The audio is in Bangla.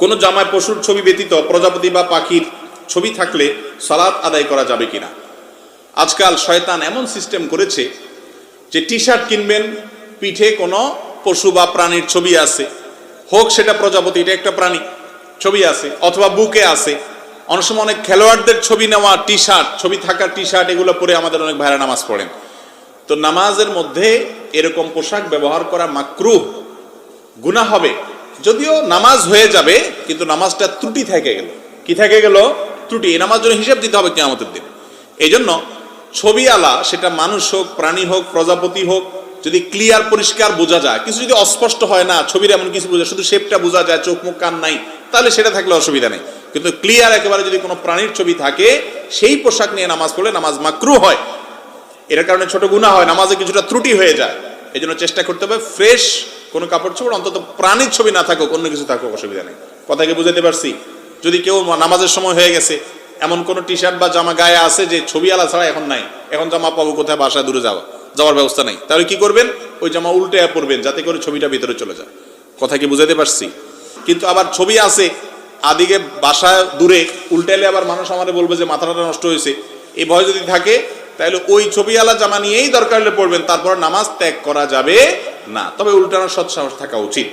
কোনো জামায় পশুর ছবি ব্যতীত প্রজাপতি বা পাখির ছবি থাকলে সালাত আদায় করা যাবে কিনা। আজকাল শয়তান এমন সিস্টেম করেছে যে টি শার্ট কিনবেন, পিঠে কোনো পশু বা প্রাণীর ছবি আছে, হোক সেটা প্রজাপতি, এটা একটা প্রাণী, ছবি আছে, অথবা বুকে আছে। অনেক সময় অনেক খেলোয়াড়দের ছবি নেওয়া টি শার্ট, ছবি থাকা টি শার্ট, এগুলো পরে আমাদের অনেক ভাইরা নামাজ পড়েন। তো নামাজের মধ্যে এরকম পোশাক ব্যবহার করা মাকরুহ, গুনাহ হবে। যদিও নামাজ হয়ে যাবে, কিন্তু নামাজটা ত্রুটি থেকে গেল। কি থেকে গেল? ত্রুটি। এই নামাজ জন্য হিসাব দিতে হবে কিয়ামতের দিন। এই জন্য ছবি আলা, সেটা মানুষ হোক, প্রাণী হোক, প্রজাপতি হোক, যদি ক্লিয়ার পরিষ্কার বোঝা যায়, কিছু যদি অস্পষ্ট হয় না, ছবির এমন কিছু বোঝা, শুধু শেপটা বোঝা যায়, চোখ মুখ কান নাই, তাহলে সেটা থাকলে অসুবিধা নেই। কিন্তু ক্লিয়ার একেবারে যদি কোনো প্রাণীর ছবি থাকে, সেই পোশাক নিয়ে নামাজ পড়লে নামাজ মাকরুহ হয়। এর কারণে ছোট গুনাহ হয়, নামাজে কিছুটা ত্রুটি হয়ে যায়। এই জন্য চেষ্টা করতে হবে ফ্রেশ কোনো কাপড় চোপড়, অন্তত প্রাণীর ছবি না থাকুক, অন্য কিছু থাকুক, অসুবিধা নেই। কথা কি বুঝাতে পারছি? যদি কেউ নামাজের সময় হয়ে গেছে, এমন কোনো টি শার্ট বা জামা গায়ে আছে যে ছবি আলা ছাড়া এখন নাই, এখন জামা পাবো কোথায়, বাসায় দূরে যাওয়ার ব্যবস্থা নেই, তাহলে কি করবেন? ওই জামা উল্টে পরবেন, যাতে করে ছবিটা ভিতরে চলে যায়। কথা কি বুঝাতে পারছি? কিন্তু আবার ছবি আছে আদিকে বাসায় দূরে, উল্টাইলে আবার মানুষ আমাদের বলবে যে মাথাটা নষ্ট হয়েছে, এই ভয় যদি থাকে, তাহলে ওই ছবি আলা জামা নিয়েই দরকার হলে পড়বেন, তারপর নামাজ ত্যাগ করা যাবে না। তবে উল্টানোর সৎসাহস থাকা উচিত।